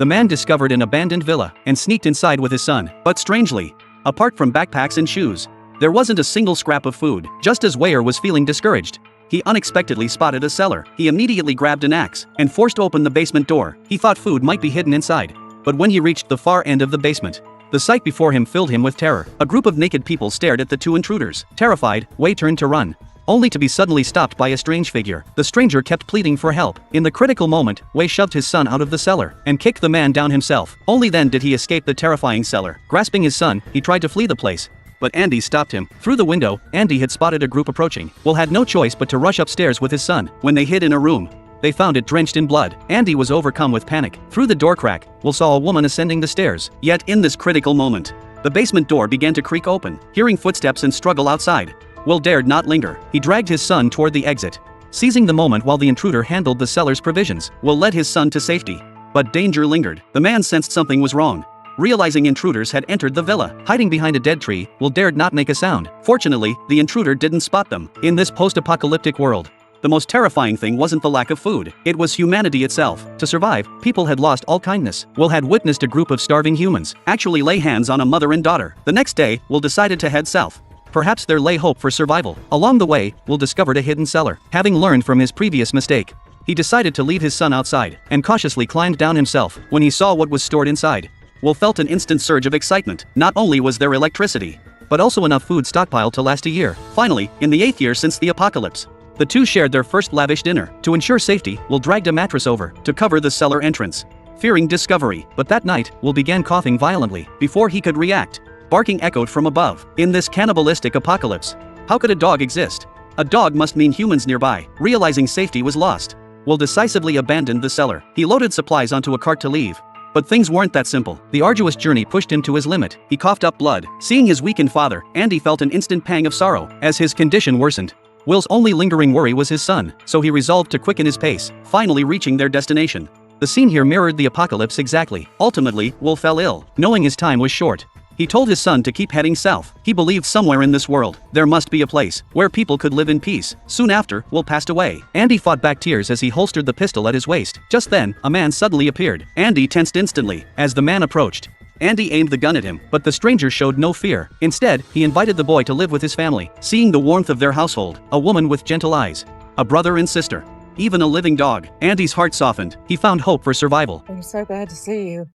The man discovered an abandoned villa and sneaked inside with his son. But strangely, apart from backpacks and shoes, there wasn't a single scrap of food. Just as Weyer was feeling discouraged, he unexpectedly spotted a cellar. He immediately grabbed an axe and forced open the basement door. He thought food might be hidden inside. But when he reached the far end of the basement, the sight before him filled him with terror. A group of naked people stared at the two intruders. Terrified, Wei turned to run, only to be suddenly stopped by a strange figure. The stranger kept pleading for help. In the critical moment, Wei shoved his son out of the cellar and kicked the man down himself. Only then did he escape the terrifying cellar. Grasping his son, he tried to flee the place, but Andy stopped him. Through the window, Andy had spotted a group approaching. Will had no choice but to rush upstairs with his son. When they hid in a room, they found it drenched in blood. Andy was overcome with panic. Through the door crack, Will saw a woman ascending the stairs. Yet in this critical moment, the basement door began to creak open. Hearing footsteps and struggle outside, Will dared not linger. He dragged his son toward the exit, seizing the moment while the intruder handled the cellar's provisions. Will led his son to safety, but danger lingered. The man sensed something was wrong. Realizing intruders had entered the villa, hiding behind a dead tree, Will dared not make a sound. Fortunately, the intruder didn't spot them. In this post-apocalyptic world, the most terrifying thing wasn't the lack of food, it was humanity itself. To survive, people had lost all kindness. Will had witnessed a group of starving humans actually lay hands on a mother and daughter. The next day, Will decided to head south. Perhaps there lay hope for survival. Along the way, Will discovered a hidden cellar. Having learned from his previous mistake, he decided to leave his son outside and cautiously climbed down himself. When he saw what was stored inside, Will felt an instant surge of excitement. Not only was there electricity, but also enough food stockpiled to last a year. Finally, in the 8th year since the apocalypse, the two shared their first lavish dinner. To ensure safety, Will dragged a mattress over to cover the cellar entrance, fearing discovery. But that night, Will began coughing violently. Before he could react, barking echoed from above. In this cannibalistic apocalypse, how could a dog exist? A dog must mean humans nearby. Realizing safety was lost, Will decisively abandoned the cellar. He loaded supplies onto a cart to leave. But things weren't that simple. The arduous journey pushed him to his limit. He coughed up blood. Seeing his weakened father, Andy felt an instant pang of sorrow. As his condition worsened, Will's only lingering worry was his son, so he resolved to quicken his pace, finally reaching their destination. The scene here mirrored the apocalypse exactly. Ultimately, Will fell ill. Knowing his time was short, he told his son to keep heading south. He believed somewhere in this world, there must be a place where people could live in peace. Soon after, Will passed away. Andy fought back tears as he holstered the pistol at his waist. Just then, a man suddenly appeared. Andy tensed instantly. As the man approached, Andy aimed the gun at him, but the stranger showed no fear. Instead, he invited the boy to live with his family. Seeing the warmth of their household, a woman with gentle eyes, a brother and sister, even a living dog, Andy's heart softened. He found hope for survival. I'm so glad to see you.